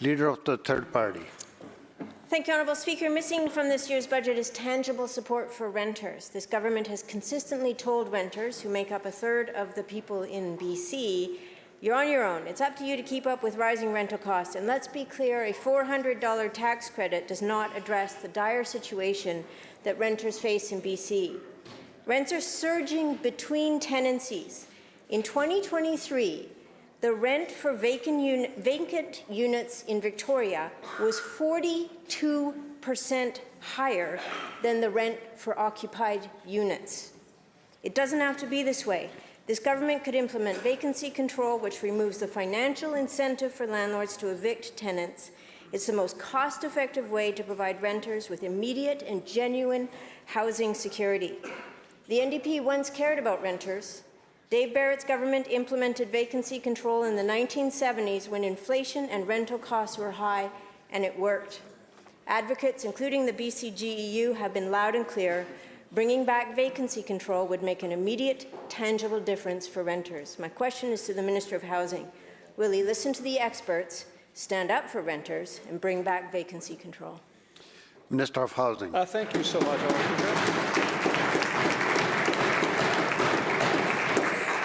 Leader of the third party. Thank you, Honourable Speaker. Missing from this year's budget is tangible support for renters. This government has consistently told renters, who make up a third of the people in BC, you're on your own. It's up to you to keep up with rising rental costs. And let's be clear, a $400 tax credit does not address the dire situation that renters face in BC. Rents are surging between tenancies. In 2023, the rent for vacant units in Victoria was 42% higher than the rent for occupied units. It doesn't have to be this way. This government could implement vacancy control, which removes the financial incentive for landlords to evict tenants. It's the most cost-effective way to provide renters with immediate and genuine housing security. The NDP once cared about renters. Dave Barrett's government implemented vacancy control in the 1970s when inflation and rental costs were high, and it worked. Advocates, including the BCGEU, have been loud and clear. Bringing back vacancy control would make an immediate, tangible difference for renters. My question is to the Minister of Housing. Will he listen to the experts, stand up for renters, and bring back vacancy control? Minister of Housing. Thank you so much, Honourable Speaker.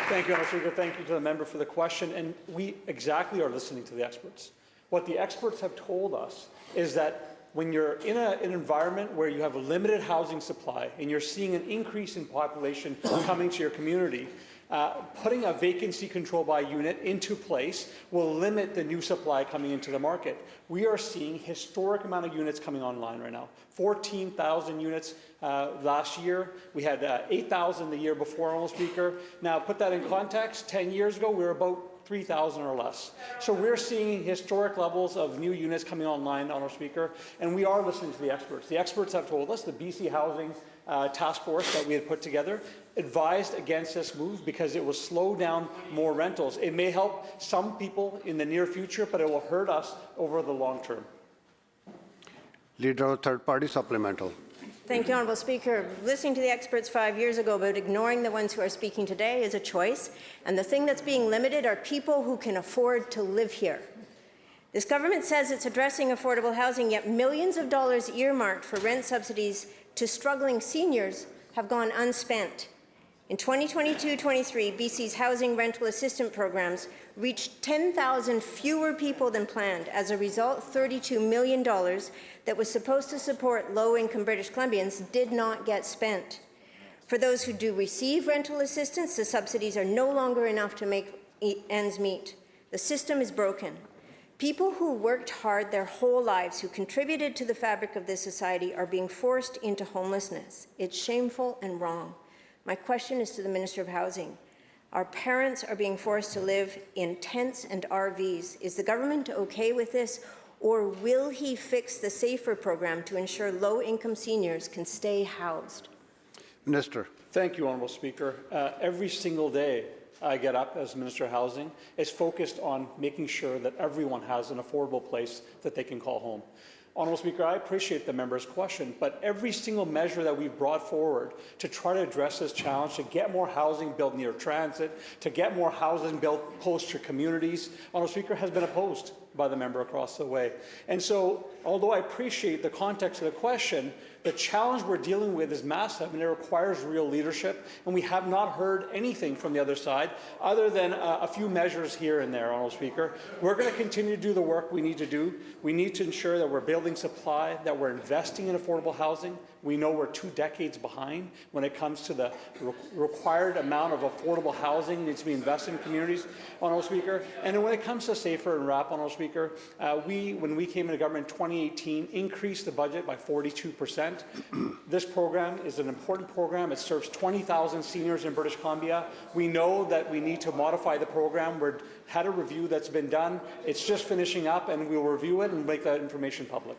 Thank you, Honourable Speaker. Thank you to the member for the question. And we exactly are listening to the experts. What the experts have told us is that when you're in an environment where you have a limited housing supply and you're seeing an increase in population coming to your community, putting a vacancy control by unit into place will limit the new supply coming into the market. We are seeing historic amount of units coming online right now. 14,000 units last year. We had 8,000 the year before, Honourable Speaker. Now, put that in context, 10 years ago, we were about 3,000 or less. So we're seeing historic levels of new units coming online, Honourable Speaker, and we are listening to the experts. The experts have told us, the BC Housing Task Force that we had put together, advised against this move because it will slow down more rentals. It may help some people in the near future, but it will hurt us over the long term. Leader of third party supplemental. Thank you, Honourable Speaker. Listening to the experts 5 years ago about ignoring the ones who are speaking today is a choice, and the thing that's being limited are people who can afford to live here. This government says it's addressing affordable housing, yet millions of dollars earmarked for rent subsidies to struggling seniors have gone unspent. In 2022-23, BC's housing rental assistance programs reached 10,000 fewer people than planned. As a result, $32 million that was supposed to support low-income British Columbians did not get spent. For those who do receive rental assistance, the subsidies are no longer enough to make ends meet. The system is broken. People who worked hard their whole lives, who contributed to the fabric of this society, are being forced into homelessness. It's shameful and wrong. My question is to the Minister of Housing. Our parents are being forced to live in tents and RVs. Is the government okay with this, or will he fix the SAFER program to ensure low-income seniors can stay housed? Minister. Thank you, Honourable Speaker. Every single day I get up as Minister of Housing is focused on making sure that everyone has an affordable place that they can call home. Honourable Speaker, I appreciate the member's question, but every single measure that we've brought forward to try to address this challenge, to get more housing built near transit, to get more housing built close to communities, Honourable Speaker, has been opposed by the member across the way. And so, although I appreciate the context of the question, the challenge we're dealing with is massive and it requires real leadership, and we have not heard anything from the other side other than a few measures here and there, Honourable Speaker. We're going to continue to do the work we need to do. We need to ensure that we're building supply, that we're investing in affordable housing. We know we're 2 decades behind when it comes to the required amount of affordable housing that needs to be invested in communities, Honourable Speaker. And when it comes to SAFER and RAP, Honourable Speaker, when we came into government in 2018, increased the budget by 42%. This program is an important program. It serves 20,000 seniors in British Columbia. We know that we need to modify the program. We've had a review that's been done. It's just finishing up, and we'll review it and make that information public.